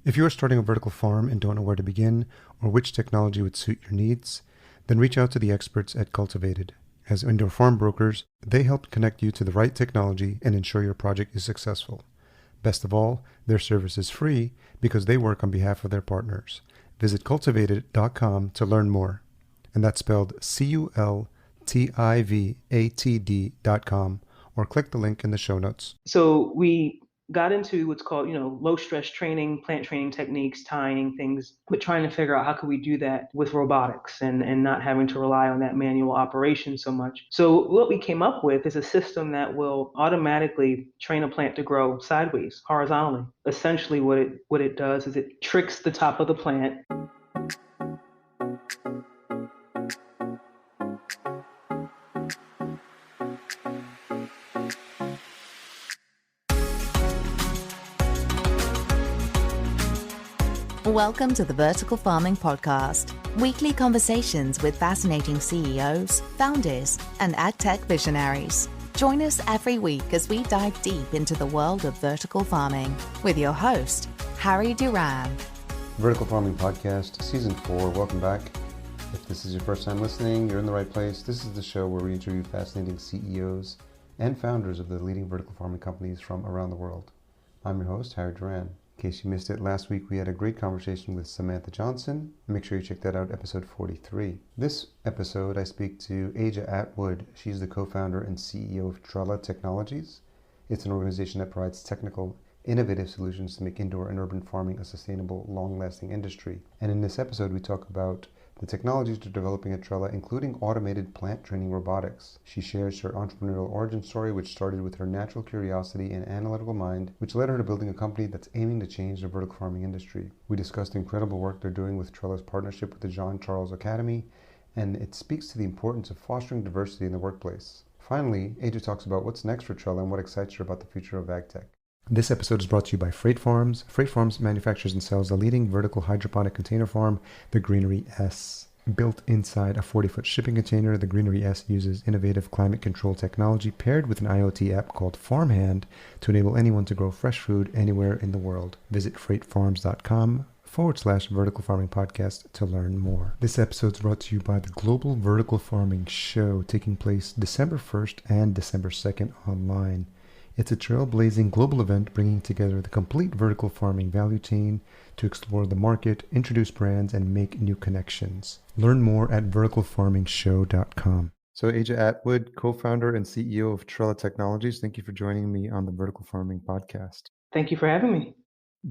If you are starting a vertical farm and don't know where to begin or which technology would suit your needs, then reach out to the experts at Cultivated. As indoor farm brokers, they help connect you to the right technology and ensure your project is successful. Best of all, their service is free because they work on behalf of their partners. Visit cultivated.com to learn more. And that's spelled cultivated.com, or click the link in the show notes. So we got into what's called, low stress training, plant training techniques, tying things, but trying to figure out how could we do that with robotics and not having to rely on that manual operation so much. So what we came up with is a system that will automatically train a plant to grow sideways, horizontally. Essentially what it does is it tricks the top of the plant. Welcome to the Vertical Farming Podcast, weekly conversations with fascinating CEOs, founders, and AgTech visionaries. Join us every week as we dive deep into the world of vertical farming with your host, Harry Duran. Vertical Farming Podcast, Season 4. Welcome back. If this is your first time listening, you're in the right place. This is the show where we interview fascinating CEOs and founders of the leading vertical farming companies from around the world. I'm your host, Harry Duran. In case you missed it, last week we had a great conversation with Samantha Johnson. Make sure you check that out, episode 43. This episode, I speak to Aja Atwood. She's the co-founder and CEO of Trella Technologies. It's an organization that provides technical, innovative solutions to make indoor and urban farming a sustainable, long-lasting industry. And in this episode, we talk about the technologies they're developing at Trella, including automated plant training robotics. She shares her entrepreneurial origin story, which started with her natural curiosity and analytical mind, which led her to building a company that's aiming to change the vertical farming industry. We discussed the incredible work they're doing with Trella's partnership with the John Charles Academy, and it speaks to the importance of fostering diversity in the workplace. Finally, Aja talks about what's next for Trella and what excites her about the future of AgTech. This episode is brought to you by Freight Farms. Freight Farms manufactures and sells the leading vertical hydroponic container farm, the Greenery S. Built inside a 40-foot shipping container, the Greenery S uses innovative climate control technology paired with an IoT app called Farmhand to enable anyone to grow fresh food anywhere in the world. Visit freightfarms.com/vertical farming podcast to learn more. This episode is brought to you by the Global Vertical Farming Show, taking place December 1st and December 2nd online. It's a trailblazing global event bringing together the complete vertical farming value chain to explore the market, introduce brands, and make new connections. Learn more at verticalfarmingshow.com. So Aja Atwood, co-founder and CEO of Trella Technologies, thank you for joining me on the Vertical Farming Podcast. Thank you for having me.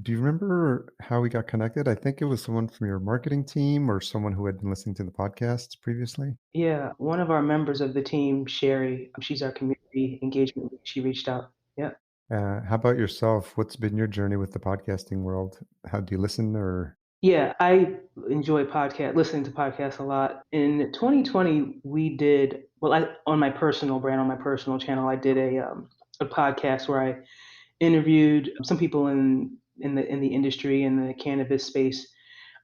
Do you remember how we got connected? I think it was someone from your marketing team or someone who had been listening to the podcasts previously. Yeah, one of our members of the team, Sherry, she's our community engagement lead. She reached out. Yeah. How about yourself? What's been your journey with the podcasting world? How do you listen or? Yeah, I enjoy listening to podcasts a lot. In 2020, we did, on my personal brand, on my personal channel, I did a podcast where I interviewed some people in the industry, in the cannabis space,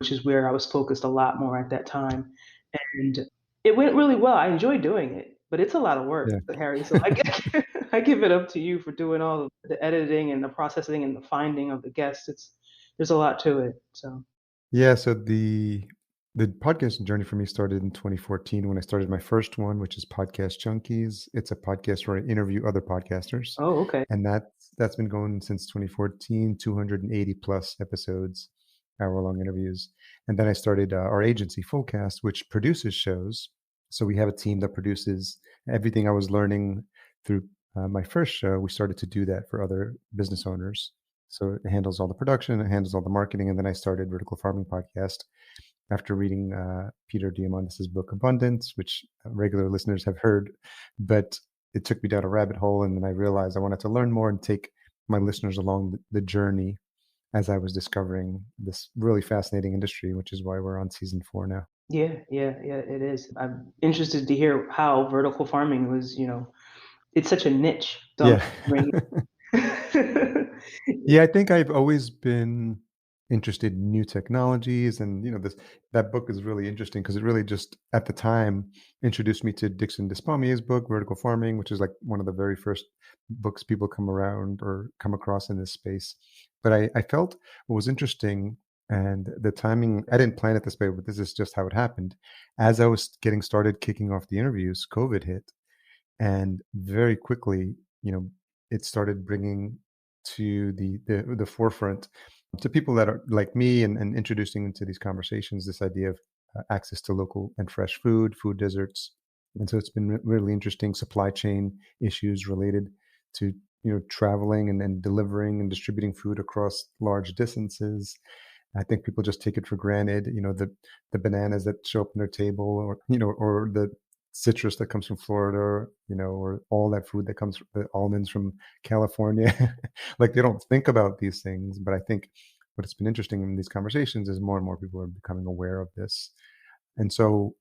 which is where I was focused a lot more at that time. And it went really well. I enjoyed doing it, but it's a lot of work, Yeah. Harry. So I give it up to you for doing all the editing and the processing and the finding of the guests. There's a lot to it. So. Yeah, so the podcasting journey for me started in 2014 when I started my first one, which is Podcast Junkies. It's a podcast where I interview other podcasters. Oh, okay. And that's been going since 2014, 280 plus episodes, hour-long interviews. And then I started our agency, Fullcast, which produces shows. So we have a team that produces everything I was learning through my first show. We started to do that for other business owners. So it handles all the production, it handles all the marketing, and then I started Vertical Farming Podcast after reading Peter Diamandis' book Abundance, which regular listeners have heard, but it took me down a rabbit hole, and then I realized I wanted to learn more and take my listeners along the journey as I was discovering this really fascinating industry, which is why we're on season 4 now. Yeah, it is. I'm interested to hear how vertical farming was, it's such a niche. So Yeah, I think I've always been interested in new technologies, and that book is really interesting because it really just at the time introduced me to Dixon Despommier's book Vertical Farming, which is like one of the very first books people come around or come across in this space. But I felt what was interesting, and the timing, I didn't plan it this way, but this is just how it happened. As I was getting started kicking off the interviews, COVID hit. And very quickly, it started bringing to the forefront to people that are like me, and introducing into these conversations this idea of access to local and fresh food deserts. And so it's been really interesting supply chain issues related to traveling and delivering and distributing food across large distances. I think people just take it for granted, the bananas that show up on their table, or or the citrus that comes from Florida, or all that food that comes, the almonds from California. Like, they don't think about these things, but I think what's been interesting in these conversations is more and more people are becoming aware of this. And so,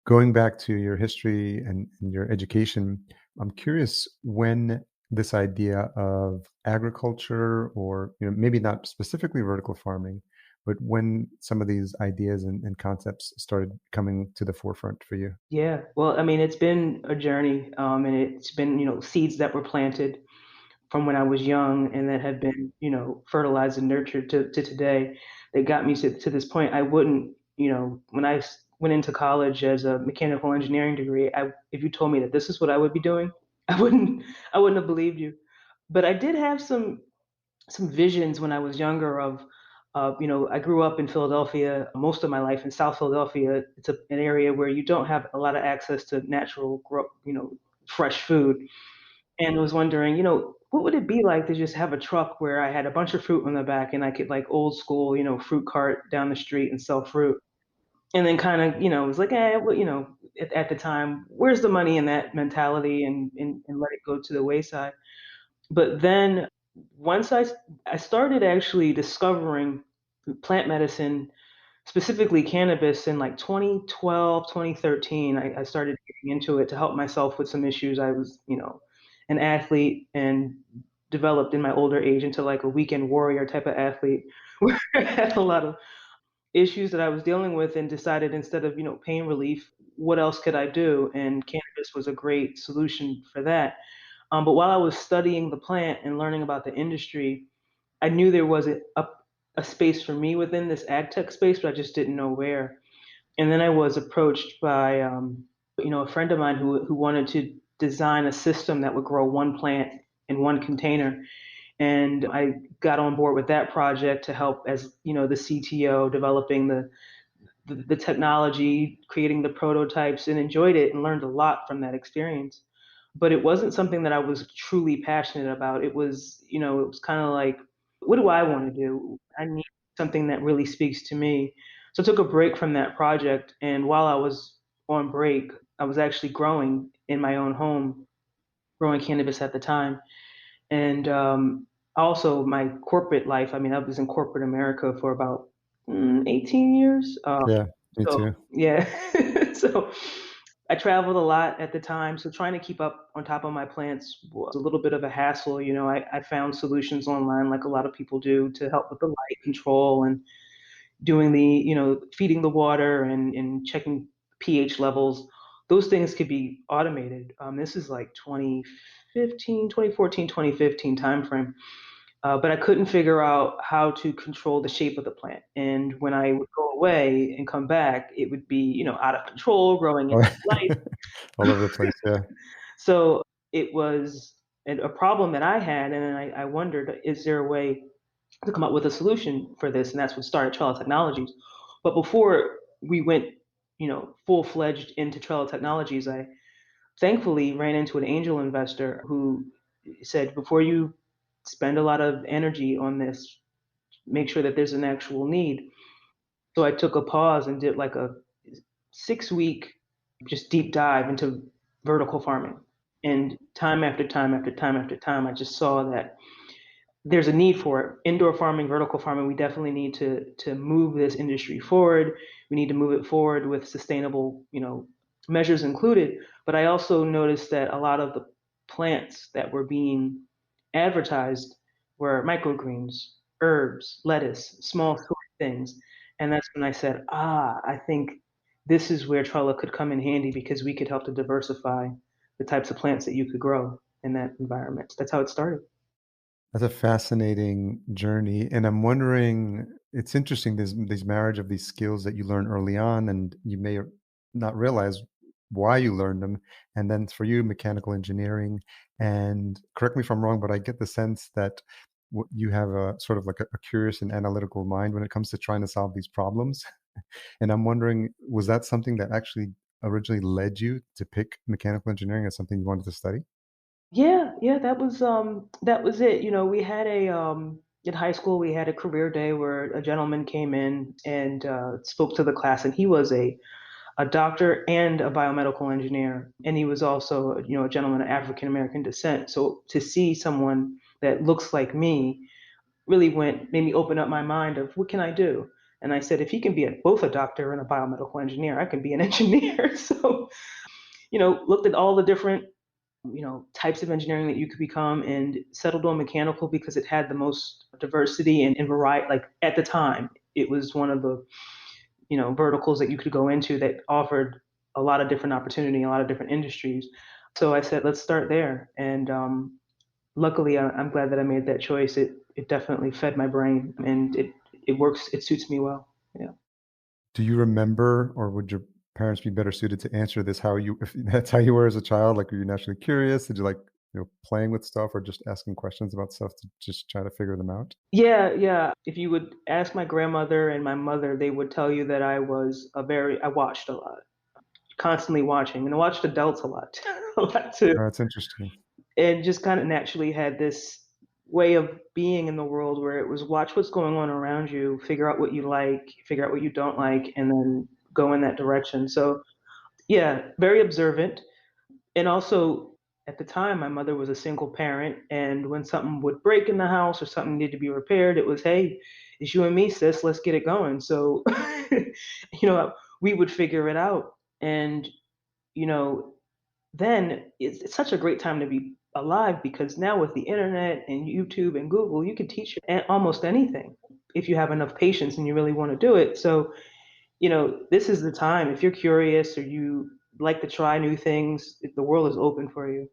going back to your history and your education, I'm curious when this idea of agriculture, or maybe not specifically vertical farming, but when some of these ideas and concepts started coming to the forefront for you. Yeah, well, I mean, it's been a journey, and it's been, seeds that were planted from when I was young and that have been, fertilized and nurtured to today that got me to this point. I wouldn't, when went into college as a mechanical engineering degree, if you told me that this is what I would be doing, I wouldn't, I wouldn't have believed you. But I did have some visions when I was younger of, I grew up in Philadelphia most of my life in South Philadelphia. It's an area where you don't have a lot of access to natural, fresh food. And I was wondering, what would it be like to just have a truck where I had a bunch of fruit on the back and I could like old school, fruit cart down the street and sell fruit. And then kind of, it was like, well, at the time, where's the money in that mentality, and let it go to the wayside. But then once I started actually discovering plant medicine, specifically cannabis, in like 2012, 2013. I started getting into it to help myself with some issues. I was, an athlete, and developed in my older age into like a weekend warrior type of athlete where I had a lot of issues that I was dealing with, and decided, instead of, pain relief, what else could I do? And cannabis was a great solution for that. But while I was studying the plant and learning about the industry, I knew there was a space for me within this AgTech space, but I just didn't know where. And then I was approached by, a friend of mine who wanted to design a system that would grow one plant in one container. And I got on board with that project to help as, the CTO, developing the technology, creating the prototypes, and enjoyed it and learned a lot from that experience. But it wasn't something that I was truly passionate about. It was kind of like, what do I want to do? I need something that really speaks to me. So I took a break from that project. And while I was on break, I was actually growing in my own home, growing cannabis at the time. And also my corporate life. I mean, I was in corporate America for about 18 years. Yeah, me So too. yeah, so I traveled a lot at the time. So trying to keep up on top of my plants was a little bit of a hassle. I found solutions online, like a lot of people do, to help with the light control and doing feeding the water, and checking pH levels. Those things could be automated. This is like 2015, 2014, 2015 timeframe. But I couldn't figure out how to control the shape of the plant. And when I would go away and come back, it would be, out of control, growing in All light. over the place. Yeah. So it was a problem that I had. And then I wondered, is there a way to come up with a solution for this? And that's what started Trella Technologies. But before we went, full fledged into Trella Technologies, I thankfully ran into an angel investor who said, before you spend a lot of energy on this, make sure that there's an actual need. So I took a pause and did like a 6 week just deep dive into vertical farming. And time after time after time after time, I just saw that there's a need for it. Indoor farming, vertical farming, we definitely need to move this industry forward. We need to move it forward with sustainable, measures included. But I also noticed that a lot of the plants that were being advertised were microgreens, herbs, lettuce, small sort of things. And that's when I said, I think this is where Trella could come in handy, because we could help to diversify the types of plants that you could grow in that environment. That's how it started. That's a fascinating journey, and I'm wondering, it's interesting, these marriage of these skills that you learn early on, and you may not realize why you learned them, and then for you, mechanical engineering, and correct me if I'm wrong, but I get the sense that you have a sort of like a curious and analytical mind when it comes to trying to solve these problems. And I'm wondering, was that something that actually originally led you to pick mechanical engineering as something you wanted to study? Yeah, yeah, that was it. You know, we had a in high school we had a career day where a gentleman came in and spoke to the class, and he was a doctor and a biomedical engineer, and he was also, you know, a gentleman of African American descent. So to see someone that looks like me really made me open up my mind of what can I do? And I said, if he can be both a doctor and a biomedical engineer, I can be an engineer. So, you know, looked at all the different, you know, types of engineering that you could become and settled on mechanical because it had the most diversity and variety. Like at the time, it was one of the, you know, verticals that you could go into that offered a lot of different opportunity, a lot of different industries. So I said, let's start there. And luckily, I'm glad that I made that choice. It definitely fed my brain, and it works. It suits me well. Yeah. Do you remember, or would your parents be better suited to answer this, how you if that's how you were as a child? Like, were you naturally curious? Did you like, playing with stuff or just asking questions about stuff to just try to figure them out? Yeah, yeah. If you would ask my grandmother and my mother, they would tell you that I watched a lot, constantly watching, and I watched adults a lot, a lot too, Oh, that's interesting. and just kind of naturally had this way of being in the world where it was watch what's going on around you, figure out what you like, figure out what you don't like, and then go in that direction. So yeah, very observant. And also, at the time, my mother was a single parent, and when something would break in the house or something needed to be repaired, it was, hey, it's you and me, sis, let's get it going. So, you know, we would figure it out. And, you know, then it's such a great time to be alive because now with the internet and YouTube and Google, you can teach almost anything if you have enough patience and you really want to do it. So, you know, this is the time. If you're curious or you like to try new things, the world is open for you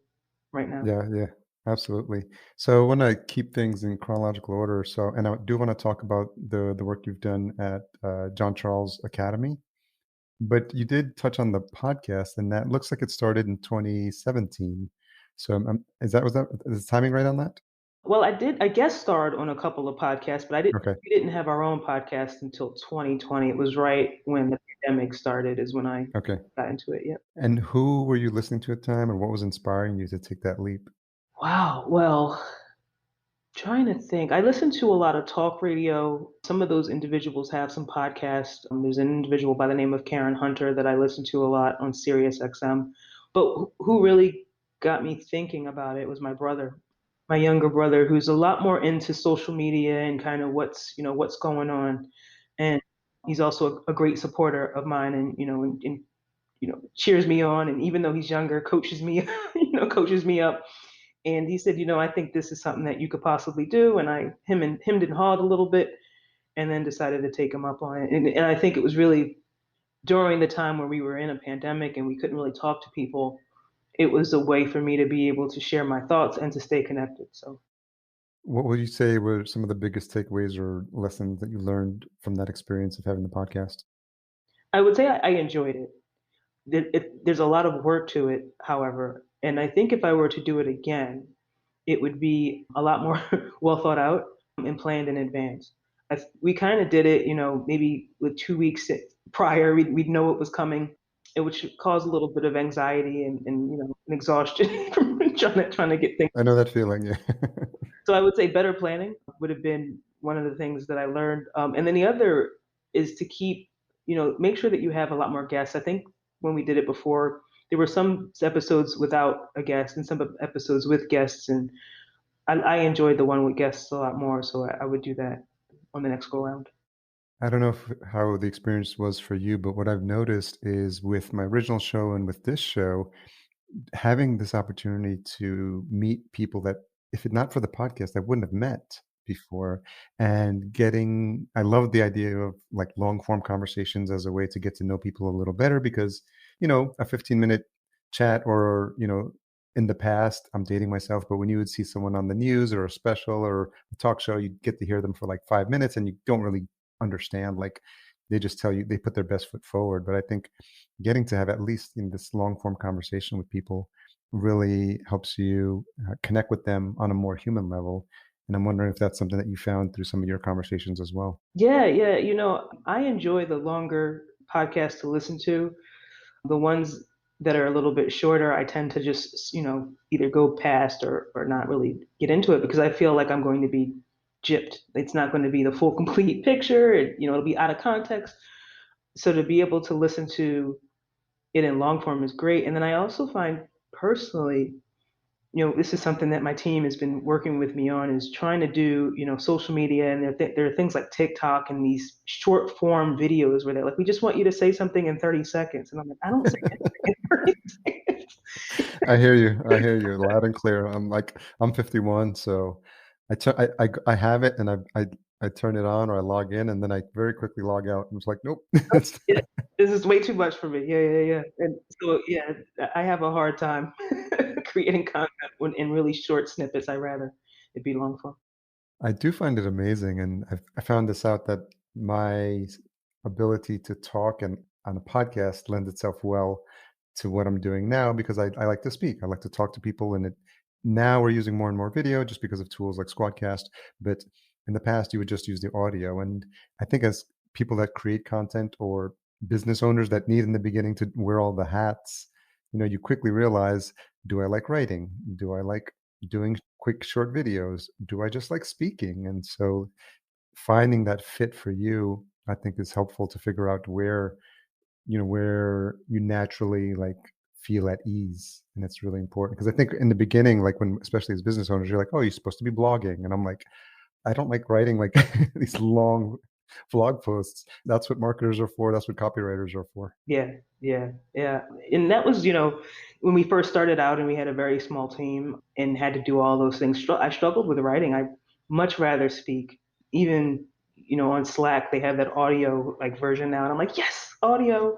right now. Yeah, yeah, absolutely. So I want to keep things in chronological order. So, and I do want to talk about the work you've done at John Charles Academy. But you did touch on the podcast, and that looks like it started in 2017. So, is the timing right on that? Well, I guest starred on a couple of podcasts, but Okay, we didn't have our own podcast until 2020. It was right when the pandemic started is when I okay. got into it. Yeah. And who were you listening to at the time, and what was inspiring you to take that leap? Wow. Well, trying to think. I listen to a lot of talk radio. Some of those individuals have some podcasts. There's an individual by the name of Karen Hunter that I listen to a lot on Sirius XM. But who really got me thinking about it was my brother, my younger brother, who's a lot more into social media and kind of what's going on. And he's also a great supporter of mine and, cheers me on. And even though he's younger, coaches me, coaches me up, and he said, I think this is something that you could possibly do. And him and him did hard a little bit, and then decided to take him up on it. And I think it was really during the time where we were in a pandemic and we couldn't really talk to people. It was a way for me to be able to share my thoughts and to stay connected. So What would you say were some of the biggest takeaways or lessons that you learned from that experience of having the podcast? I would say I enjoyed it. There's a lot of work to it, however, and I think if I were to do it again, it would be a lot more well thought out and planned in advance. We kind of did it, maybe with 2 weeks prior, we'd know what was coming, it would cause a little bit of anxiety and an exhaustion from trying to get things. I know that feeling, yeah. So I would say better planning would have been one of the things that I learned. And then the other is to keep, make sure that you have a lot more guests. I think when we did it before, there were some episodes without a guest and some episodes with guests, and I enjoyed the one with guests a lot more, so I would do that on the next go round. I don't know how the experience was for you, but what I've noticed is with my original show and with this show, having this opportunity to meet people that, if it not for the podcast, I wouldn't have met before, and I love the idea of like long form conversations as a way to get to know people a little better because, a 15-minute chat or, in the past, I'm dating myself, but when you would see someone on the news or a special or a talk show, you get to hear them for like 5 minutes and you don't really understand. Like they just tell you, they put their best foot forward. But I think getting to have at least in this long form conversation with people really helps you connect with them on a more human level. And I'm wondering if that's something that you found through some of your conversations as well. Yeah. I enjoy the longer podcasts to listen to. The ones that are a little bit shorter, I tend to just, either go past or not really get into it because I feel like I'm going to be gypped. It's not going to be the full complete picture. It'll be out of context. So to be able to listen to it in long form is great. And then I also find personally, this is something that my team has been working with me on is trying to do, social media. And there are things like TikTok and these short form videos where they're like, we just want you to say something in 30 seconds. And I'm like, I don't say anything in 30 seconds. I hear you. I hear you loud and clear. I'm 51, so I have it and I turn it on or I log in and then I very quickly log out. I'm just like, nope. Yeah, this is way too much for me. Yeah. And so, yeah, I have a hard time creating content in really short snippets. I rather it be long form. I do find it amazing, and I found this out that my ability to talk and on a podcast lends itself well to what I'm doing now because I like to speak. I like to talk to people, and now we're using more and more video just because of tools like Squadcast. But in the past, you would just use the audio, and I think as people that create content or business owners that need in the beginning to wear all the hats, you quickly realize, do I like writing? Do I like doing quick short videos? Do I just like speaking? And so finding that fit for you, I think is helpful to figure out where you naturally like feel at ease. And it's really important because I think in the beginning, like when, especially as business owners, you're like, oh, you're supposed to be blogging. And I'm like, I don't like writing like these long blog posts. That's what marketers are for. That's what copywriters are for. Yeah. And that was, when we first started out and we had a very small team and had to do all those things. I struggled with writing. I much rather speak. Even, on Slack, they have that audio like version now. And I'm like, yes, audio.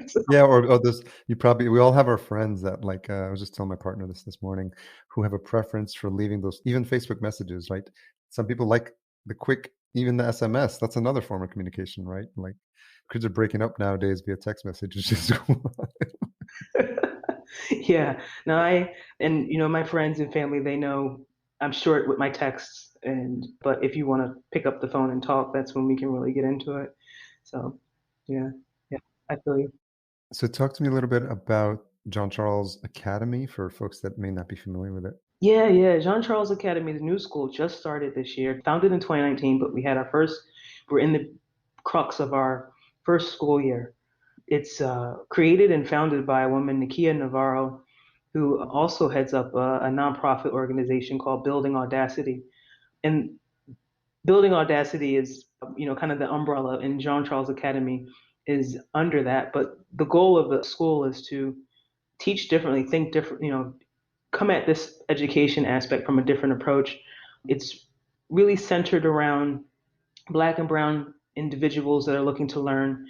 So, Yeah, or this we all have our friends that like I was just telling my partner this morning who have a preference for leaving those even Facebook messages, right? Some people like the quick, even the SMS. That's another form of communication, right? Like kids are breaking up nowadays via text messages. yeah. No, and my friends and family, they know I'm short with my texts, but if you want to pick up the phone and talk, that's when we can really get into it. So, yeah, yeah, I feel you. So talk to me a little bit about John Charles Academy for folks that may not be familiar with it. Yeah. Jean Charles Academy, the new school, just started this year, founded in 2019, but we're in the crux of our first school year. It's created and founded by a woman, Nikia Navarro, who also heads up a nonprofit organization called Building Audacity. And Building Audacity is, kind of the umbrella, and Jean Charles Academy is under that. But the goal of the school is to teach differently, think different, come at this education aspect from a different approach. It's really centered around Black and Brown individuals that are looking to learn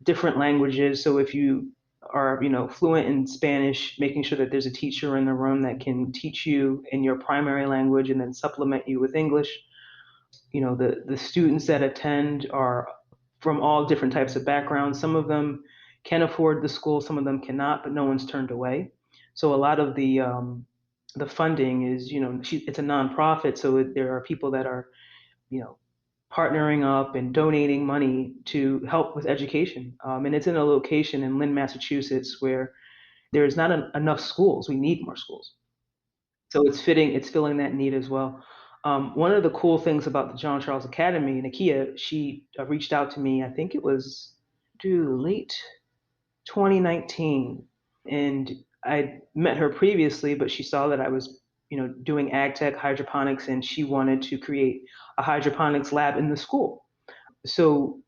different languages. So if you are, fluent in Spanish, making sure that there's a teacher in the room that can teach you in your primary language and then supplement you with English. The students that attend are from all different types of backgrounds. Some of them can afford the school, some of them cannot, but no one's turned away. So a lot of the funding is, it's a nonprofit, so there are people that are, you know, partnering up and donating money to help with education. And it's in a location in Lynn, Massachusetts, where there's not enough schools. We need more schools. So it's filling that need as well. One of the cool things about the John Charles Academy, Nakia, she reached out to me, I think it was late 2019. And I met her previously, but she saw that I was, doing AgTech hydroponics, and she wanted to create a hydroponics lab in the school. So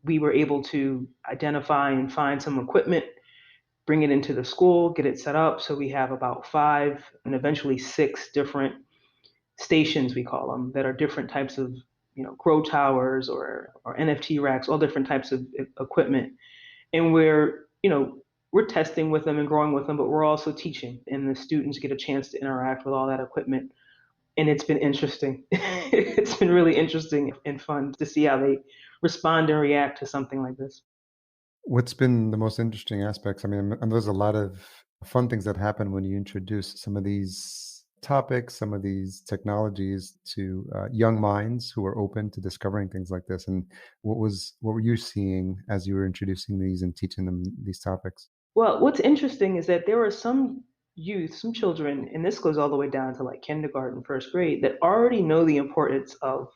we were able to identify and find some equipment, bring it into the school, get it set up. So we have about 5 and eventually 6 different stations, we call them, that are different types of, grow towers or NFT racks, all different types of equipment. And we're, we're testing with them and growing with them, but we're also teaching, and the students get a chance to interact with all that equipment. And it's been interesting. It's been really interesting and fun to see how they respond and react to something like this. What's been the most interesting aspects? I mean, and there's a lot of fun things that happen when you introduce some of these topics, some of these technologies to young minds who are open to discovering things like this. And what were you seeing as you were introducing these and teaching them these topics? Well, what's interesting is that there are some youth, some children, and this goes all the way down to like kindergarten, first grade, that already know the importance of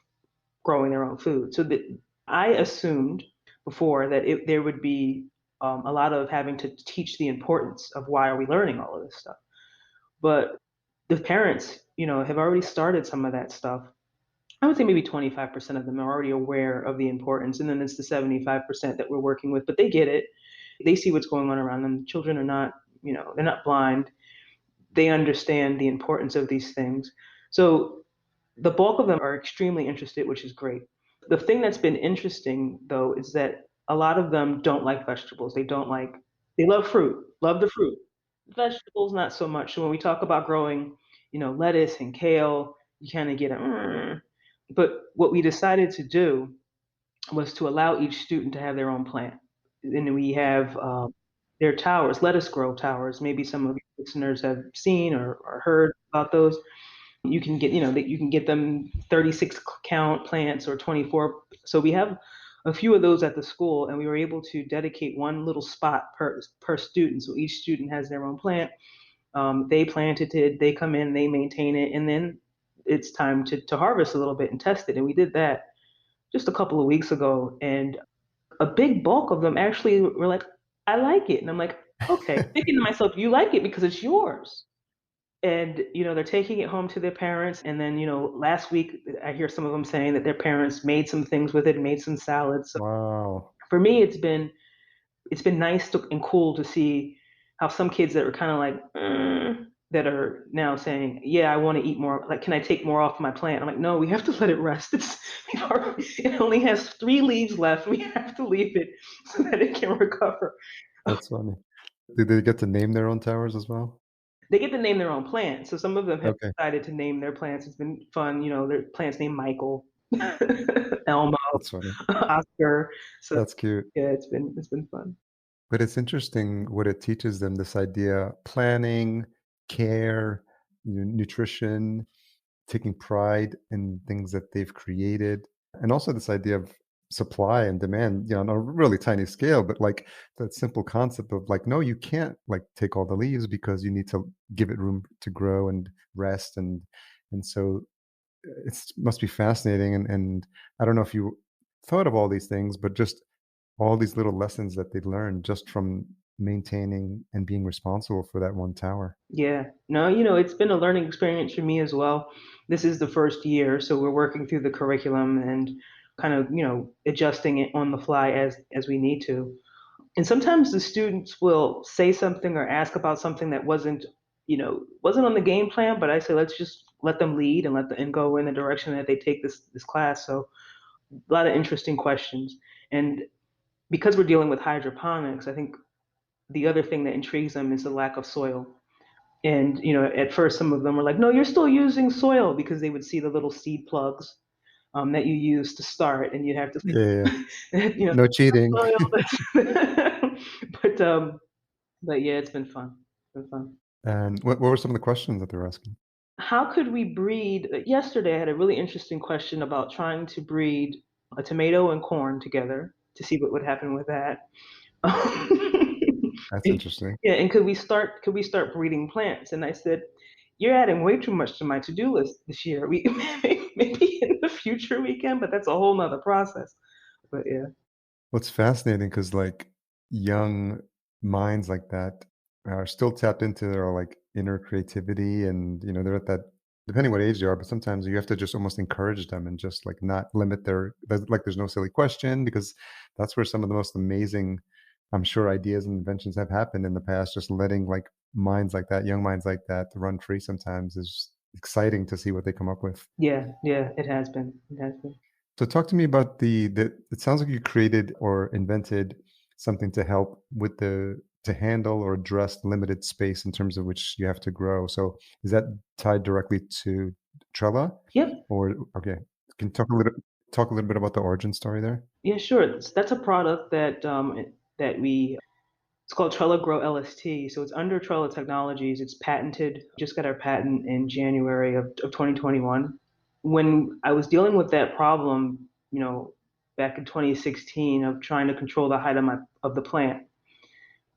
growing their own food. So that I assumed before that there would be a lot of having to teach the importance of why are we learning all of this stuff. But the parents, have already started some of that stuff. I would say maybe 25% of them are already aware of the importance, and then it's the 75% that we're working with, but they get it. They see what's going on around them. Children are not, they're not blind. They understand the importance of these things. So the bulk of them are extremely interested, which is great. The thing that's been interesting though is that a lot of them don't like vegetables. They love fruit, love the fruit. Vegetables, not so much. So when we talk about growing, lettuce and kale, you kind of get a, but what we decided to do was to allow each student to have their own plant. And we have their towers, let us grow towers. Maybe some of your listeners have seen or heard about those. You can get, that you can get them 36 count plants or 24. So we have a few of those at the school, and we were able to dedicate one little spot per student. So each student has their own plant. They planted it, they come in, they maintain it, and then it's time to harvest a little bit and test it. And we did that just a couple of weeks ago, and a big bulk of them actually were like, I like it. And I'm like, okay, thinking to myself, you like it because it's yours. And, they're taking it home to their parents. And then, last week, I hear some of them saying that their parents made some things with it, made some salads. So Wow. for me, it's been nice and cool to see how some kids that were kind of like, that are now saying, yeah, I want to eat more. Like, can I take more off my plant? I'm like, no, we have to let it rest. It only has 3 leaves left. We have to leave it so that it can recover. That's funny. Did they get to name their own towers as well? They get to name their own plants. So some of them have Okay, decided to name their plants. It's been fun. Their plants named Michael, Elmo, that's funny. Oscar. So That's cute. yeah, it's been fun. But it's interesting what it teaches them, this idea, planning, care, nutrition, taking pride in things that they've created, and also this idea of supply and demand, on a really tiny scale, but like that simple concept of like, no, you can't like take all the leaves because you need to give it room to grow and rest. And so it must be fascinating. And I don't know if you thought of all these things, but just all these little lessons that they learned just from maintaining and being responsible for that one tower. Yeah. No, it's been a learning experience for me as well. This is the first year, so we're working through the curriculum and kind of, adjusting it on the fly as we need to. And sometimes the students will say something or ask about something that wasn't on the game plan, but I say let's just let them lead and and go in the direction that they take this class. So a lot of interesting questions. And because we're dealing with hydroponics, I think the other thing that intrigues them is the lack of soil. And at first, some of them were like, "No, you're still using soil," because they would see the little seed plugs that you use to start, and you'd have to Yeah, yeah. say, No cheating. soil. but but yeah, it's been fun. It's been fun. And what were some of the questions that they were asking? How could we breed? Yesterday, I had a really interesting question about trying to breed a tomato and corn together to see what would happen with that. That's interesting. Yeah, and could we start breeding plants? And I said, you're adding way too much to my to-do list this year. We maybe in the future we can, but that's a whole nother process. But yeah, What's fascinating because like young minds like that are still tapped into their like inner creativity, and they're at that, depending what age they are, but sometimes you have to just almost encourage them and just like not limit there's no silly question, because that's where some of the most amazing, I'm sure, ideas and inventions have happened in the past. Just letting like minds like that, young minds like that, to run free sometimes is exciting to see what they come up with. yeah, yeah. It has been. It has been. So talk to me about the it sounds like you created or invented something to help with the to handle or address limited space in terms of which you have to grow. So is that tied directly to Trella? Yep. Or okay, can you talk a little bit about the origin story there? Yeah, sure. That's a product that we it's called Trella Grow LST. So it's under Trella Technologies. It's patented. Just got our patent in January of 2021. When I was dealing with that problem, back in 2016 of trying to control the height of the plant,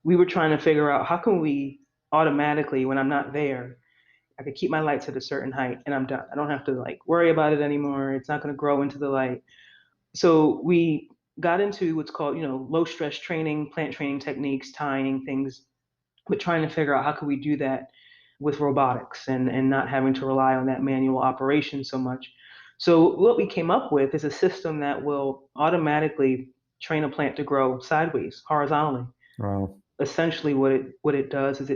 we were trying to figure out how can we automatically, when I'm not there, I could keep my lights at a certain height and I'm done. I don't have to like worry about it anymore. It's not going to grow into the light. So we got into what's called, low stress training, plant training techniques, tying things, but trying to figure out how could we do that with robotics and not having to rely on that manual operation so much. So what we came up with is a system that will automatically train a plant to grow sideways, horizontally. Wow. Essentially what it does is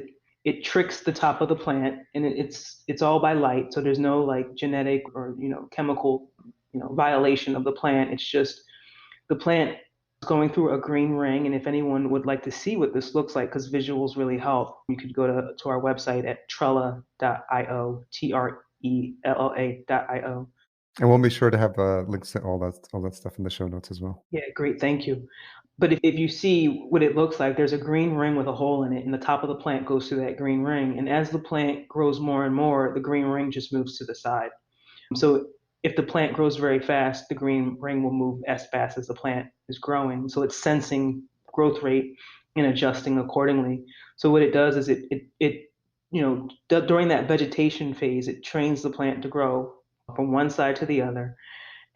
it tricks the top of the plant, and it's all by light, so there's no like genetic or chemical violation of the plant. It's just the plant is going through a green ring. And if anyone would like to see what this looks like, because visuals really help, you could go to our website at trella.io, trella.io. And we'll be sure to have links to all that stuff in the show notes as well. Yeah, great, thank you. But if you see what it looks like, there's a green ring with a hole in it, and the top of the plant goes through that green ring. And as the plant grows more and more, the green ring just moves to the side. So if the plant grows very fast, the green ring will move as fast as the plant is growing. So it's sensing growth rate and adjusting accordingly. So what it does is during that vegetation phase, it trains the plant to grow from one side to the other.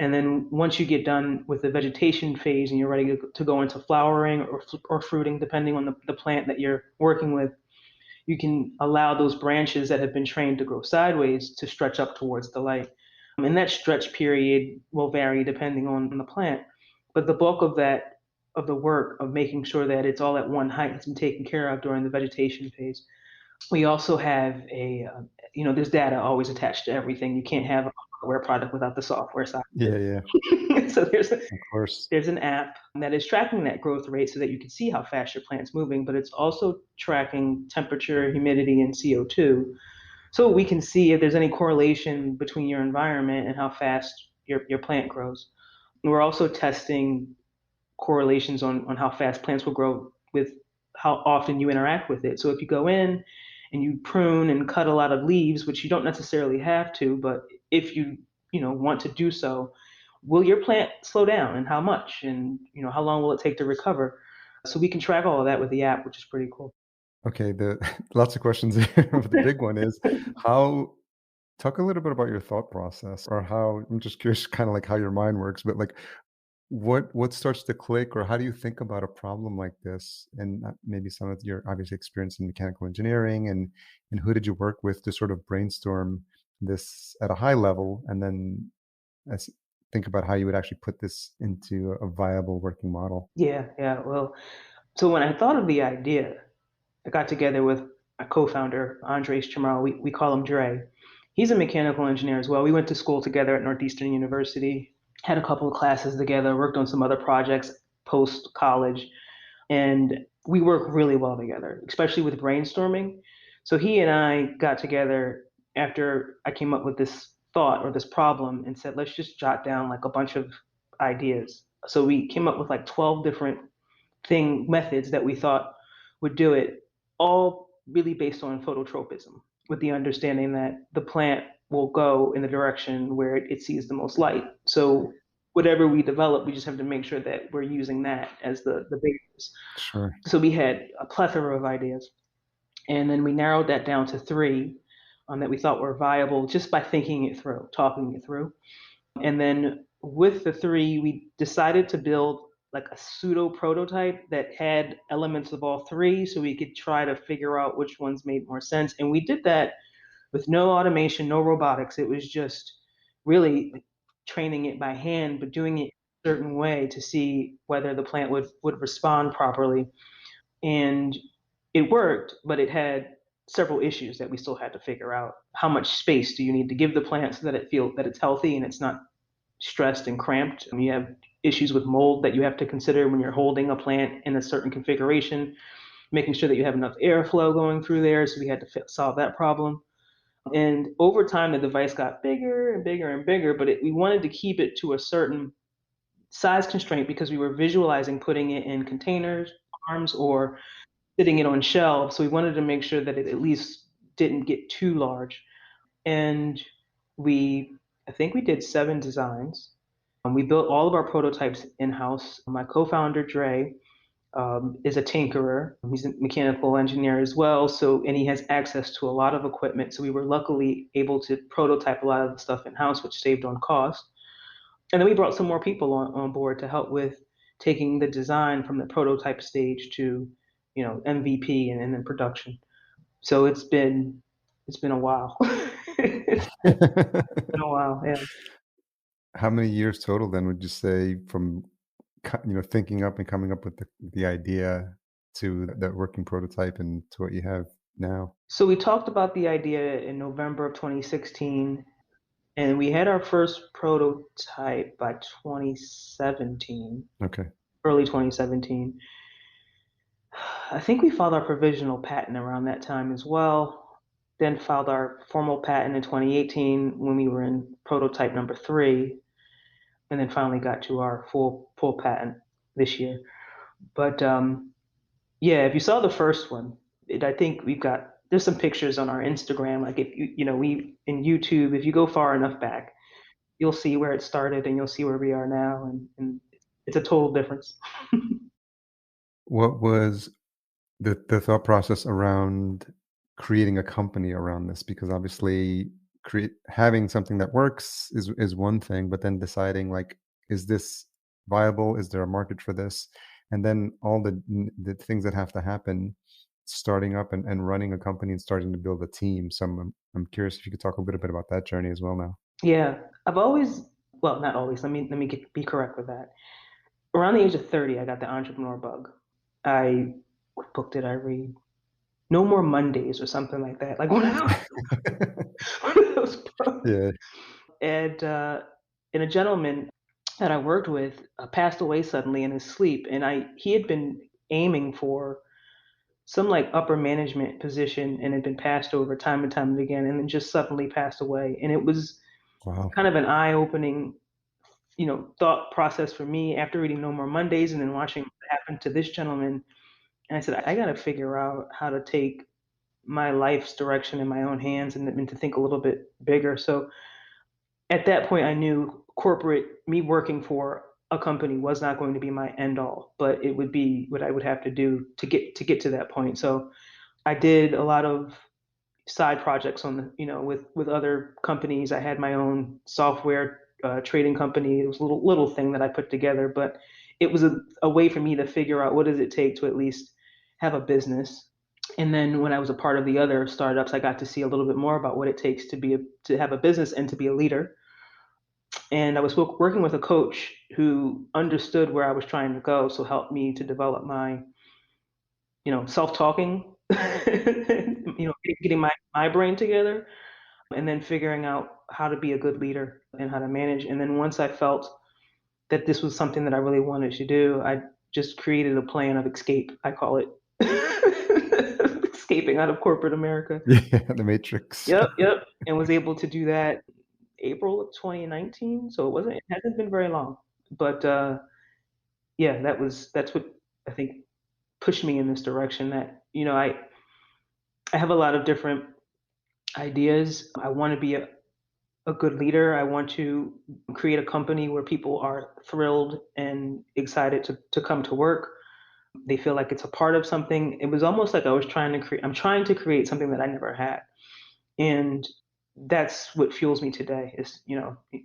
And then once you get done with the vegetation phase and you're ready to go into flowering or fruiting, depending on the plant that you're working with, you can allow those branches that have been trained to grow sideways to stretch up towards the light. And that stretch period will vary depending on the plant. But the bulk of the work of making sure that it's all at one height has been taken care of during the vegetation phase. We also have there's data always attached to everything. You can't have a hardware product without the software side. Yeah. So Of course. there's an app that is tracking that growth rate so that you can see how fast your plant's moving, but it's also tracking temperature, humidity, and CO2. So we can see if there's any correlation between your environment and how fast your plant grows. And we're also testing correlations on how fast plants will grow with how often you interact with it. So if you go in and you prune and cut a lot of leaves, which you don't necessarily have to, but if you want to do so, will your plant slow down, and how much, and how long will it take to recover? So we can track all of that with the app, which is pretty cool. Okay, lots of questions here. But the big one is talk a little bit about your thought process, or how, I'm just curious kind of like how your mind works, but like what starts to click, or how do you think about a problem like this? And maybe some of your obvious experience in mechanical engineering, and who did you work with to sort of brainstorm this at a high level, and then think about how you would actually put this into a viable working model? Yeah. Well, so when I thought of the idea, I got together with my co-founder, Andres Chamorro. We call him Dre. He's a mechanical engineer as well. We went to school together at Northeastern University, had a couple of classes together, worked on some other projects post-college, and we work really well together, especially with brainstorming. So he and I got together after I came up with this thought or this problem and said, let's just jot down like a bunch of ideas. So we came up with like 12 different methods that we thought would do it, all really based on phototropism, with the understanding that the plant will go in the direction where it sees the most light. So whatever we develop, we just have to make sure that we're using that as the basis. Sure. So we had a plethora of ideas, and then we narrowed that down to three that we thought were viable just by thinking it through, talking it through. And then with the three, we decided to build like a pseudo prototype that had elements of all three, so we could try to figure out which ones made more sense. And we did that with no automation, no robotics. It was just really training it by hand, but doing it a certain way to see whether the plant would respond properly. And it worked, but it had several issues that we still had to figure out. How much space do you need to give the plant so that it feels that it's healthy and it's not stressed and cramped? And you have issues with mold that you have to consider when you're holding a plant in a certain configuration. making sure that you have enough airflow going through there. So we had to solve that problem. And over time, the device got bigger and bigger and bigger, but we wanted to keep it to a certain size constraint because we were visualizing putting it in containers, arms, or sitting it on shelves. So we wanted to make sure that it at least didn't get too large. And I think we did 7 designs. We built all of our prototypes in-house. My co-founder, Dre, is a tinkerer. He's a mechanical engineer as well. And he has access to a lot of equipment. So we were luckily able to prototype a lot of the stuff in-house, which saved on cost. And then we brought some more people on board to help with taking the design from the prototype stage to, MVP and then production. So it's been a while. It's been a while, yeah. How many years total then would you say from thinking up and coming up with the idea to that working prototype and to what you have now? So we talked about the idea in November of 2016, and we had our first prototype by 2017, Okay. early 2017. I think we filed our provisional patent around that time as well, then filed our formal patent in 2018 when we were in prototype number 3, and then finally got to our full patent this year. But yeah, if you saw the first one, I think there's some pictures on our Instagram. Like if we in YouTube, if you go far enough back, you'll see where it started and you'll see where we are now, and it's a total difference. What was the thought process around creating a company around this? Because obviously having something that works is one thing, but then deciding, like, is this viable? Is there a market for this? And then all the things that have to happen, starting up and running a company and starting to build a team. So I'm curious if you could talk a little bit about that journey as well now. Yeah, I've always, well, not always. Let me be correct with that. Around the age of 30, I got the entrepreneur bug. What book did I read? No More Mondays or something like that. Like one of those books. Yeah. And a gentleman that I worked with passed away suddenly in his sleep, and he had been aiming for some like upper management position and had been passed over time and time again, and then just suddenly passed away. And it was Wow. kind of an eye-opening, thought process for me after reading No More Mondays and then watching what happened to this gentleman. And I said, I got to figure out how to take my life's direction in my own hands and to think a little bit bigger. So at that point, I knew me working for a company was not going to be my end all, but it would be what I would have to do to get to that point. So I did a lot of side projects with other companies. I had my own software trading company. It was a little thing that I put together, but it was a way for me to figure out what does it take to at least have a business. And then when I was a part of the other startups, I got to see a little bit more about what it takes to have a business and to be a leader. And I was working with a coach who understood where I was trying to go, so helped me to develop my, self-talking, getting my brain together, and then figuring out how to be a good leader and how to manage. And then once I felt that this was something that I really wanted to do, I just created a plan of escape. I call it escaping out of corporate America. Yeah, the Matrix. Yep. And was able to do that April of 2019. So it hasn't been very long, but yeah, that's what I think pushed me in this direction. That I have a lot of different ideas. I want to be a good leader. I want to create a company where people are thrilled and excited to come to work. They feel like it's a part of something. It was almost like I'm trying to create something that I never had. And that's what fuels me today is,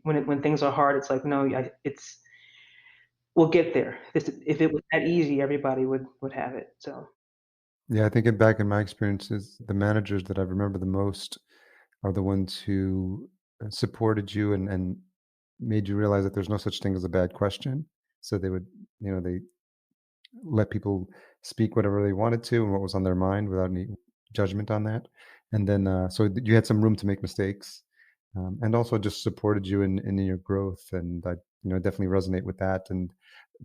when things are hard, it's like, no, we'll get there. If it was that easy, everybody would have it. So. Yeah, I think back in my experiences, the managers that I remember the most are the ones who supported you and made you realize that there's no such thing as a bad question. So they would, they let people speak whatever they wanted to and what was on their mind without any judgment on that. And then, so you had some room to make mistakes, and also just supported you in your growth. And I, definitely resonate with that. And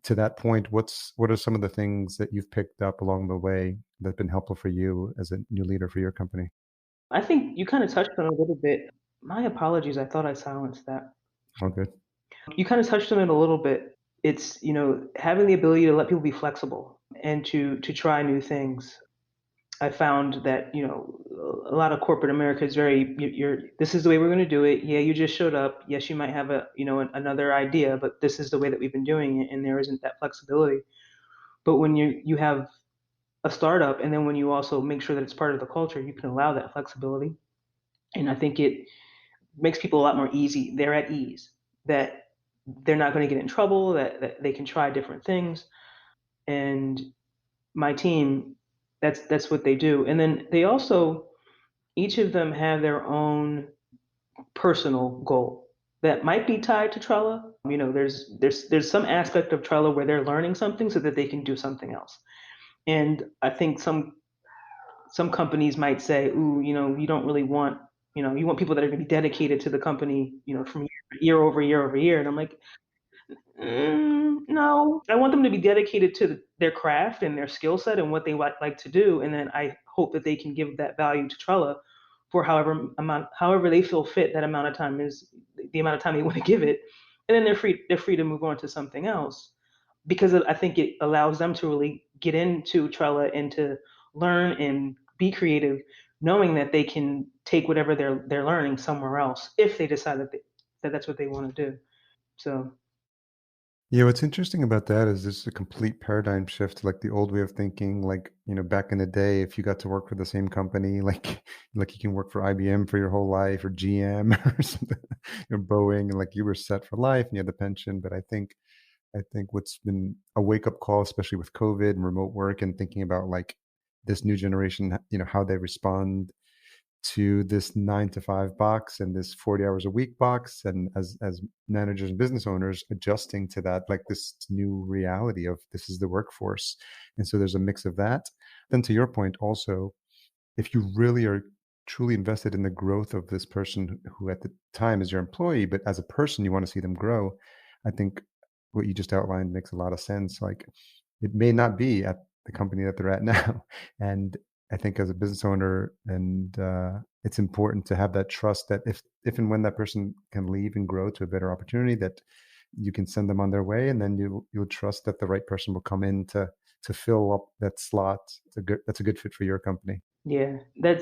To that point, what are some of the things that you've picked up along the way that have been helpful for you as a new leader for your company? I think you kind of touched on it a little bit. My apologies. I thought I silenced that. All good. You kind of touched on it a little bit. It's, having the ability to let people be flexible and to try new things. I found that, a lot of corporate America is very, this is the way we're going to do it. Yeah, you just showed up. Yes, you might have another idea, but this is the way that we've been doing it, and there isn't that flexibility. But when you have a startup, and then when you also make sure that it's part of the culture, you can allow that flexibility. And I think it makes people a lot more easy. They're at ease that they're not going to get in trouble, that they can try different things. And my team, that's what they do. And then they also, each of them have their own personal goal that might be tied to Trella. There's some aspect of Trella where they're learning something so that they can do something else. And I think some companies might say, ooh, you don't really want, you want people that are going to be dedicated to the company, from year over year over year. And I'm like, no, I want them to be dedicated to their craft and their skill set and what they like to do. And then I hope that they can give that value to Trella for however they feel fit. That amount of time is the amount of time they want to give it. And then they're free to move on to something else, because I think it allows them to really get into Trella and to learn and be creative, knowing that they can take whatever they're learning somewhere else if they decide that that's what they want to do. So Yeah, what's interesting about that is this is a complete paradigm shift, like the old way of thinking. Like, back in the day, if you got to work for the same company, like you can work for IBM for your whole life, or GM or something, Boeing, and like you were set for life and you had the pension. But I think what's been a wake-up call, especially with COVID and remote work, and thinking about like this new generation, how they respond to this 9 to 5 box and this 40 hours a week box, and as managers and business owners adjusting to that, like this new reality of this is the workforce. And so there's a mix of that. Then to your point also, if you really are truly invested in the growth of this person who at the time is your employee, but as a person you want to see them grow, I think what you just outlined makes a lot of sense. Like, it may not be at the company that they're at now. And I think as a business owner, and it's important to have that trust that if and when that person can leave and grow to a better opportunity, that you can send them on their way, and then you'll trust that the right person will come in to fill up that slot. That's a good fit for your company. yeah, that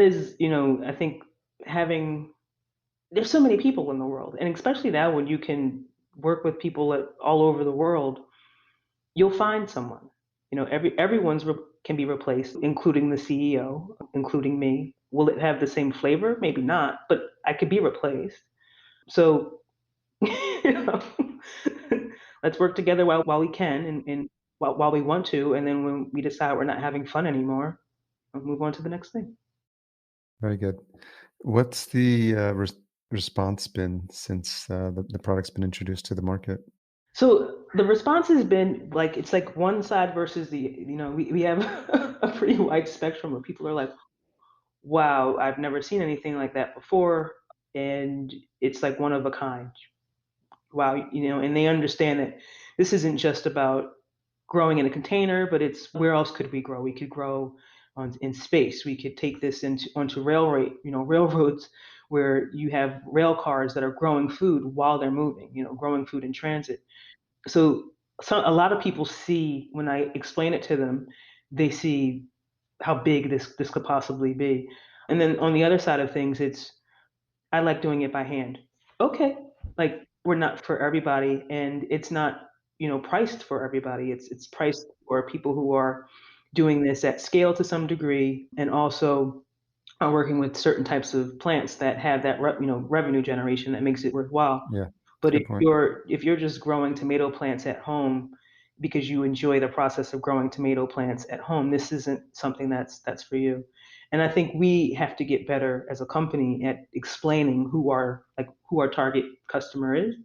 is, I think having there's so many people in the world, and especially now when you can work with people all over the world, you'll find someone. Everyone's can be replaced, including the CEO, including me. Will it have the same flavor? Maybe not, but I could be replaced. So, you know, let's work together while we can, and while we want to, and then when we decide we're not having fun anymore, we'll move on to the next thing. Very good. What's the response been since the product's been introduced to the market? So the response has been like it's like one side versus we have a pretty wide spectrum where people are like, wow, I've never seen anything like that before, and it's like one of a kind. Wow, and they understand that this isn't just about growing in a container, but it's where else could we grow? We could grow in space. We could take this onto railroads where you have rail cars that are growing food while they're moving, growing food in transit. So a lot of people see when I explain it to them, they see how big this could possibly be. And then on the other side of things, it's I like doing it by hand. Okay, like we're not for everybody, and it's not priced for everybody. It's priced for people who are doing this at scale to some degree, and also are working with certain types of plants that have that revenue generation that makes it worthwhile. Yeah, that's a But good if point. you're just growing tomato plants at home because you enjoy the process of growing tomato plants at home, this isn't something that's for you. And I think we have to get better as a company at explaining who our target customer is.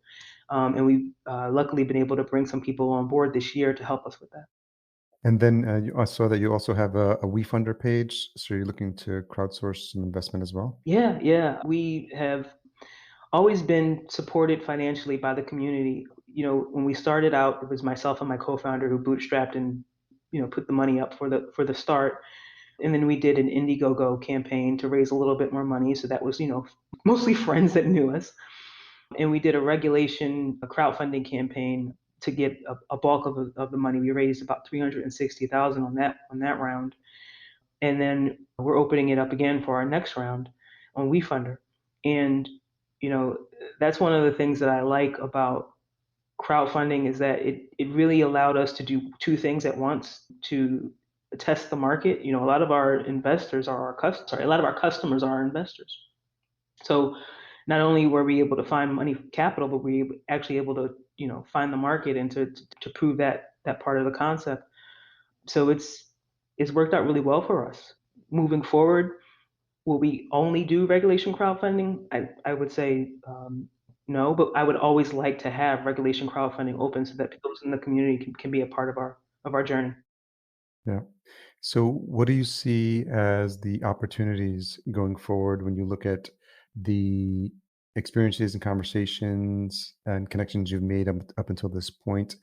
And we've luckily been able to bring some people on board this year to help us with that. And then I saw that you also have a WeFunder page, so you're looking to crowdsource some investment as well. Yeah, yeah. We have always been supported financially by the community. when we started out, it was myself and my co-founder who bootstrapped and, put the money up for the start. And then we did an Indiegogo campaign to raise a little bit more money. So that was, mostly friends that knew us. And we did a crowdfunding campaign to get a bulk of the money. We raised about 360,000 on that round. And then we're opening it up again for our next round on WeFunder. And, you know, that's one of the things that I like about crowdfunding is that it really allowed us to do two things at once to test the market. A lot of our investors are a lot of our customers are our investors. So not only were we able to find money capital, but we were actually able to, find the market and to prove that part of the concept. So it's worked out really well for us. Moving forward, will we only do regulation crowdfunding? I would say no, but I would always like to have regulation crowdfunding open so that people in the community can be a part of our journey. Yeah. So, what do you see as the opportunities going forward when you look at the experiences and conversations and connections you've made up until this point?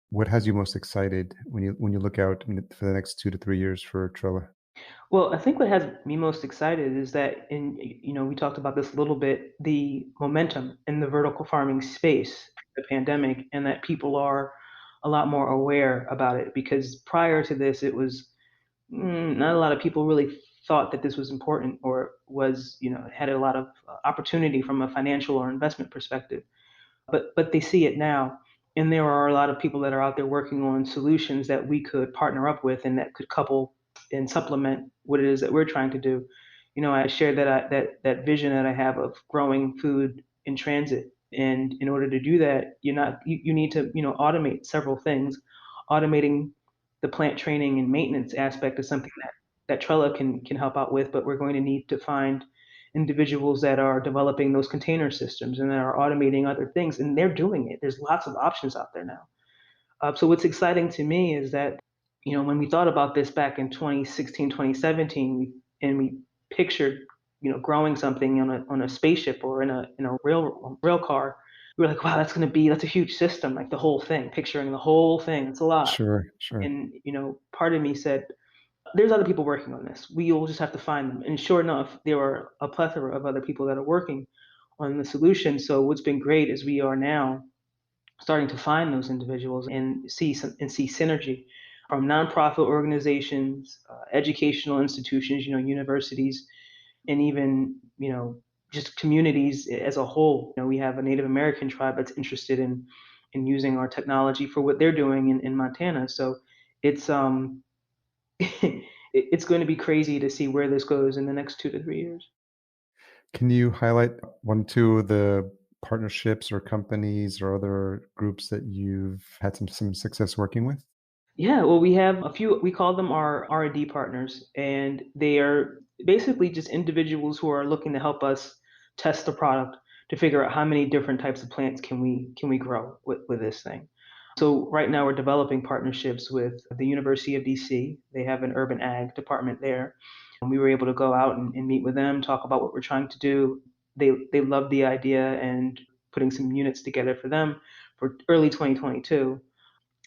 What has you most excited when you look out for the next 2 to 3 years for Trella? Well, I think what has me most excited is that we talked about this a little bit, the momentum in the vertical farming space, the pandemic, and that people are a lot more aware about it because prior to this, it was not a lot of people really thought that this was important or was, had a lot of opportunity from a financial or investment perspective. But they see it now. And there are a lot of people that are out there working on solutions that we could partner up with and that could couple and supplement what it is that we're trying to do. I shared that vision that I have of growing food in transit. And in order to do that, you need to, automate several things. Automating the plant training and maintenance aspect is something that Trella can help out with, but we're going to need to find individuals that are developing those container systems and that are automating other things, and they're doing it. There's lots of options out there now. So what's exciting to me is that, when we thought about this back in 2016, 2017, and we pictured, growing something on a spaceship or in a rail car, we were like, wow, that's a huge system, like the whole thing, picturing the whole thing. It's a lot. Sure, sure. And, part of me said, there's other people working on this. We will just have to find them. And sure enough, there are a plethora of other people that are working on the solution. So what's been great is we are now starting to find those individuals and see synergy from nonprofit organizations, educational institutions, universities, and even just communities as a whole. We have a Native American tribe that's interested in using our technology for what they're doing in Montana. So it's it's going to be crazy to see where this goes in the next 2 to 3 years. Can you highlight one, two of the partnerships or companies or other groups that you've had some success working with? Yeah, well, we have a few. We call them our R&D partners, and they are basically just individuals who are looking to help us test the product to figure out how many different types of plants can we grow with this thing. So right now we're developing partnerships with the University of DC. They have an urban ag department there. And we were able to go out and meet with them, talk about what we're trying to do. They loved the idea and putting some units together for them for early 2022.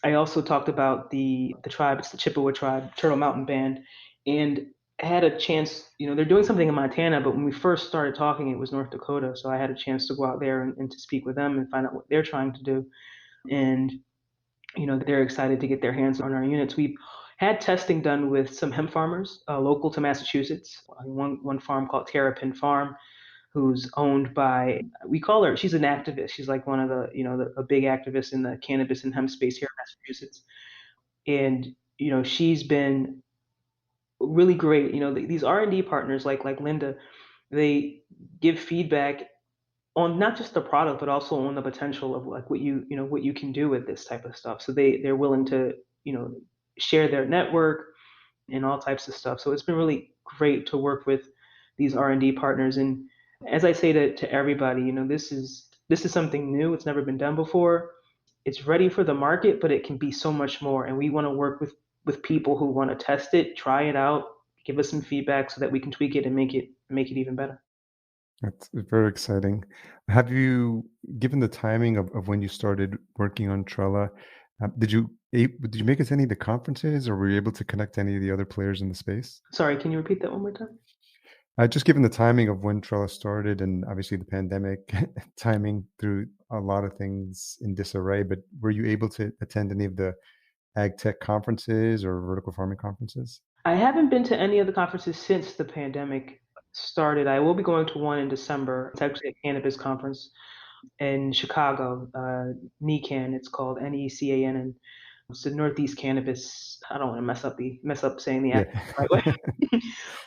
I also talked about the tribe, it's the Chippewa tribe, Turtle Mountain Band, and I had a chance, they're doing something in Montana, but when we first started talking, it was North Dakota. So I had a chance to go out there and to speak with them and find out what they're trying to do. And they're excited to get their hands on our units. We've had testing done with some hemp farmers local to Massachusetts. One farm called Terrapin Farm, who's owned by, we call her, she's an activist. She's like one of a big activist in the cannabis and hemp space here in Massachusetts. And, she's been really great. These R&D partners like Linda, they give feedback on not just the product, but also on the potential of like what you can do with this type of stuff. So they're willing to, share their network and all types of stuff. So it's been really great to work with these R&D partners. And as I say to everybody, this is something new. It's never been done before. It's ready for the market, but it can be so much more. And we want to work with people who want to test it, try it out, give us some feedback so that we can tweak it and make it even better. That's very exciting. Have you, given the timing of when you started working on Trella, did you make it to any of the conferences, or were you able to connect to any of the other players in the space? Sorry, can you repeat that one more time? Just given the timing of when Trella started, and obviously the pandemic timing threw a lot of things in disarray, but were you able to attend any of the AgTech conferences or vertical farming conferences? I haven't been to any of the conferences since the pandemic started. I will be going to one in December. It's actually a cannabis conference in Chicago, NECAN. It's called NECAN, and it's the Northeast Cannabis. I don't want to mess up saying the Yeah. acronym the right way,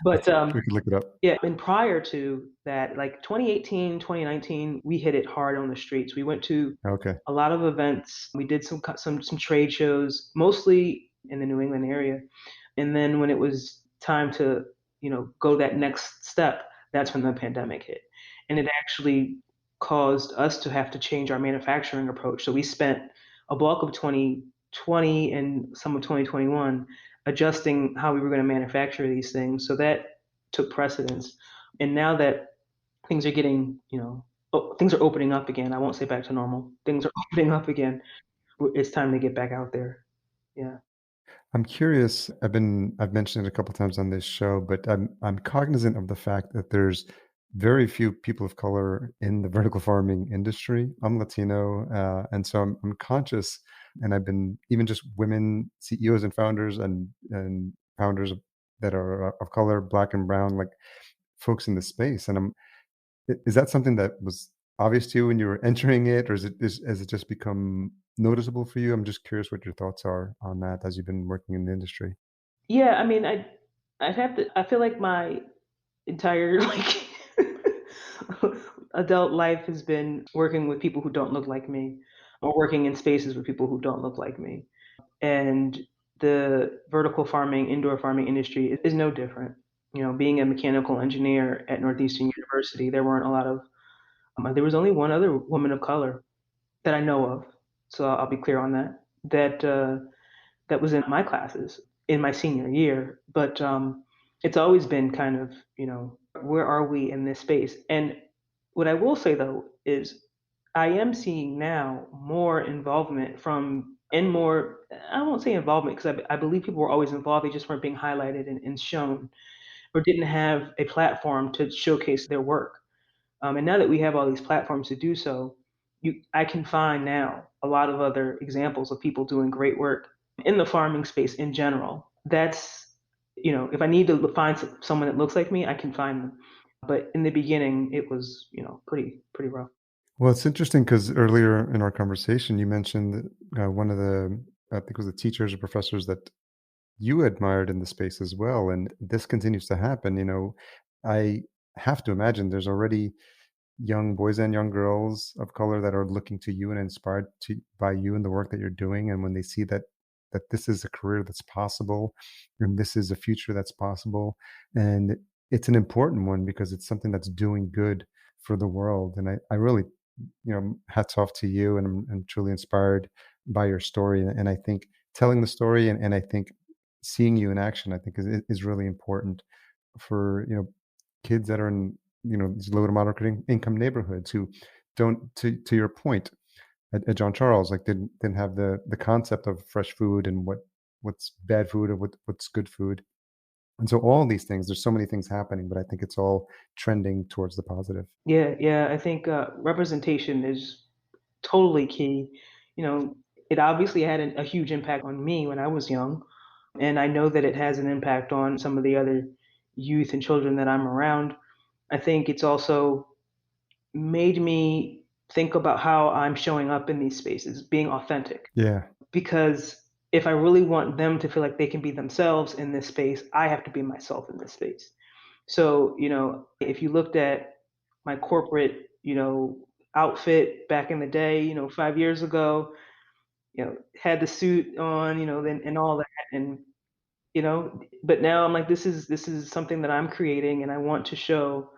but We could look it up. yeah. And prior to that, like 2018, 2019, we hit it hard on the streets. We went to Okay. a lot of events. We did some trade shows, mostly in the New England area. And then when it was time to, go that next step, that's when the pandemic hit. And it actually caused us to have to change our manufacturing approach. So we spent a bulk of 2020 and some of 2021 adjusting how we were going to manufacture these things. So that took precedence. And now that things are getting, things are opening up again. I won't say back to normal. Things are opening up again. It's time to get back out there. Yeah. I'm curious. I've mentioned it a couple times on this show, but I'm cognizant of the fact that there's very few people of color in the vertical farming industry. I'm Latino, and so I'm conscious, and I've been even just women CEOs and founders and founders that are of color, black and brown, like folks in the space. And is that something that was obvious to you when you were entering it, or has it just become noticeable for you? I'm just curious what your thoughts are on that as you've been working in the industry. Yeah, I mean, I'd have to. I feel like my entire like adult life has been working with people who don't look like me, or working in spaces with people who don't look like me. And the vertical farming, indoor farming industry is no different. Being a mechanical engineer at Northeastern University, there weren't a lot of. There was only one other woman of color that I know of. So I'll be clear on that. That was in my classes in my senior year. But it's always been kind of, where are we in this space? And what I will say though is I am seeing now more involvement and more, I won't say involvement because I believe people were always involved. They just weren't being highlighted and shown or didn't have a platform to showcase their work. And now that we have all these platforms to do so, I can find now a lot of other examples of people doing great work in the farming space in general. That's, if I need to find someone that looks like me, I can find them. But in the beginning, it was, pretty rough. Well, it's interesting because earlier in our conversation, you mentioned one of I think it was the teachers or professors that you admired in the space as well, and this continues to happen. I have to imagine there's already young boys and young girls of color that are looking to you and inspired by you and the work that you're doing, and when they see that this is a career that's possible and this is a future that's possible, and it's an important one because it's something that's doing good for the world. And I really, hats off to you, and I'm truly inspired by your story. And I think telling the story, and I think seeing you in action, I think is really important for kids that are in these low to moderate income neighborhoods who don't, to your point, at John Charles, like didn't have the concept of fresh food and what's bad food or what's good food. And so all these things, there's so many things happening, but I think it's all trending towards the positive. Yeah, yeah. I think representation is totally key. It obviously had a huge impact on me when I was young. And I know that it has an impact on some of the other youth and children that I'm around. I think it's also made me think about how I'm showing up in these spaces, being authentic. Yeah. Because if I really want them to feel like they can be themselves in this space, I have to be myself in this space. So, if you looked at my corporate, outfit back in the day, 5 years ago, had the suit on, and all that. And, but now I'm like, this is something that I'm creating and I want to show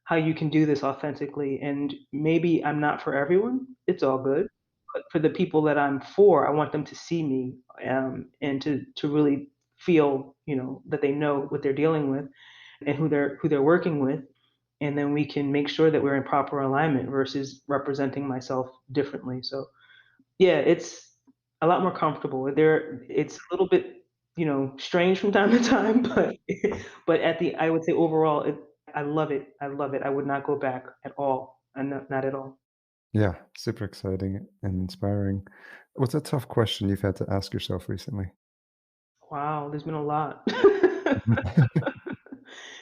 how you can do this authentically. And maybe I'm not for everyone. It's all good. But for the people that I'm for, I want them to see me and to really feel, that they know what they're dealing with and who they're working with. and then we can make sure that we're in proper alignment versus representing myself differently. So yeah, it's a lot more comfortable. It's a little bit, strange from time to time, but I would say overall, I love it. I love it. I would not go back at all, and not at all. Yeah, super exciting and inspiring. What's a tough question you've had to ask yourself recently? Wow, there's been a lot.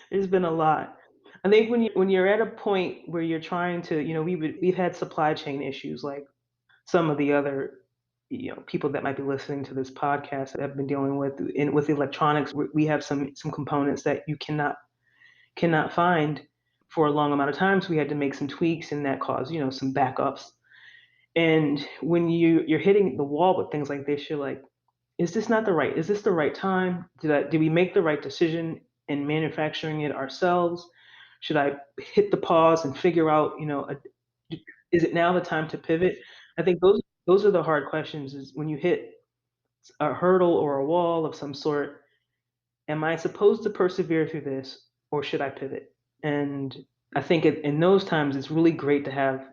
There's been a lot. I think when you're at a point where you're trying to, we've had supply chain issues like some of the other, people that might be listening to this podcast that have been dealing with electronics. We have some components that you cannot find for a long amount of time. So we had to make some tweaks, and that caused, some backups. And when you're hitting the wall with things like this, you're like, is this the right time? Did we make the right decision in manufacturing it ourselves? Should I hit the pause and figure out, is it now the time to pivot? I think those are the hard questions, is when you hit a hurdle or a wall of some sort, am I supposed to persevere through this, or should I pivot? And I think in those times, it's really great to have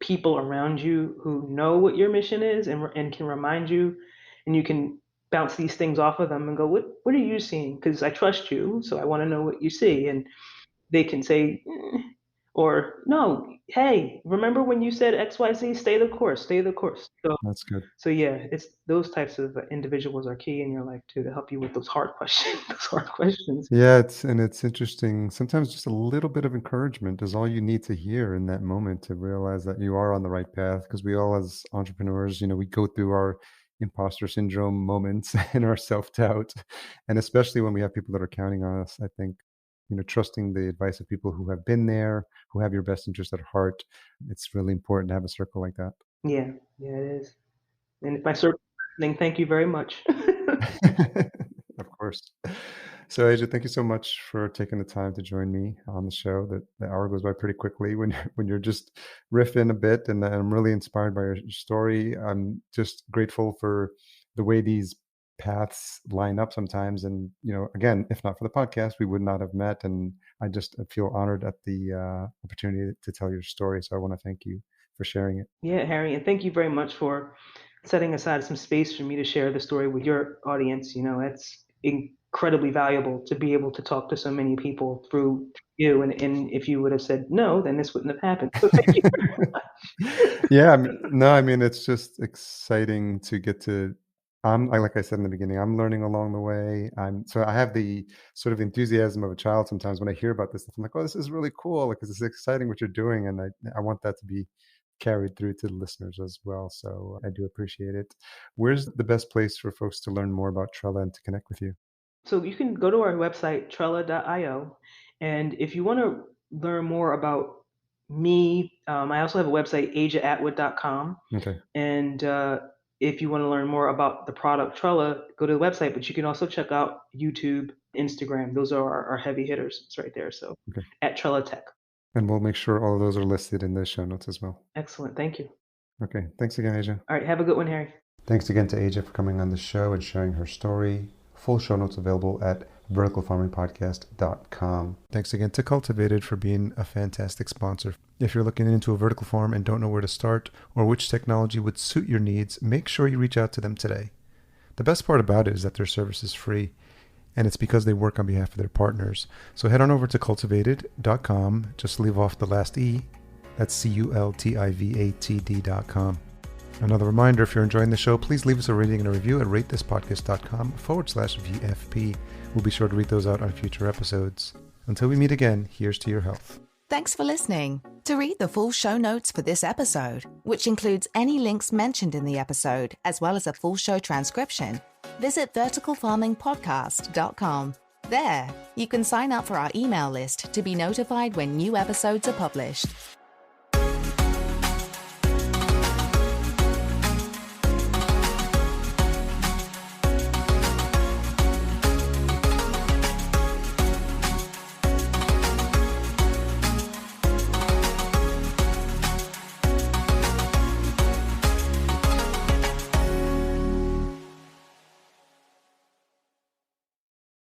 people around you who know what your mission is, and can remind you, and you can bounce these things off of them and go, what are you seeing? Because I trust you, so I want to know what you see. And they can say, or no, hey, remember when you said XYZ? Stay the course, stay the course. That's good. So yeah, it's those types of individuals are key in your life too, to help you with those hard questions. Those hard questions. Yeah, it's interesting. Sometimes just a little bit of encouragement is all you need to hear in that moment to realize that you are on the right path. Because we all, as entrepreneurs, we go through our imposter syndrome moments and our self-doubt. And especially when we have people that are counting on us, I think, trusting the advice of people who have been there, who have your best interest at heart, it's really important to have a circle like that. Yeah, yeah, it is. And if my circle is listening, thank you very much. Of course. So, Aja, thank you so much for taking the time to join me on the show. That the hour goes by pretty quickly when when you're just riffing a bit, and I'm really inspired by your story. I'm just grateful for the way these paths line up sometimes. And again, if not for the podcast, we would not have met. And I just feel honored at the opportunity to tell your story. So I want to thank you for sharing it. Yeah, Harry, and thank you very much for setting aside some space for me to share the story with your audience. It's incredibly valuable to be able to talk to so many people through you. And if you would have said no, then this wouldn't have happened. So thank you very much. Yeah, no, I mean, it's just exciting to get to. Like I said in the beginning, I'm learning along the way. So I have the sort of enthusiasm of a child sometimes when I hear about this stuff. I'm like, oh, this is really cool. Like, this is exciting what you're doing, and I want that to be carried through to the listeners as well. So I do appreciate it. Where's the best place for folks to learn more about Trella and to connect with you? So you can go to our website, trella.io. And if you want to learn more about me, I also have a website, ajaatwood.com. Okay. And if you want to learn more about the product Trella, go to the website. But you can also check out YouTube, Instagram. Those are our heavy hitters. It's right there. So Okay. at Trella Tech. And we'll make sure all of those are listed in the show notes as well. Excellent. Thank you. Okay. Thanks again, Aja. All right. Have a good one, Harry. Thanks again to Aja for coming on the show and sharing her story. Full show notes available at verticalfarmingpodcast.com. Thanks again to Cultivated for being a fantastic sponsor. If you're looking into a vertical farm and don't know where to start or which technology would suit your needs, make sure you reach out to them today. The best part about it is that their service is free, and it's because they work on behalf of their partners. So head on over to cultivated.com. Just leave off the last E. That's cultivatd.com. Another reminder, if you're enjoying the show, please leave us a rating and a review at ratethispodcast.com/VFP. We'll be sure to read those out on future episodes. Until we meet again, here's to your health. Thanks for listening. To read the full show notes for this episode, which includes any links mentioned in the episode, as well as a full show transcription, visit verticalfarmingpodcast.com. There, you can sign up for our email list to be notified when new episodes are published.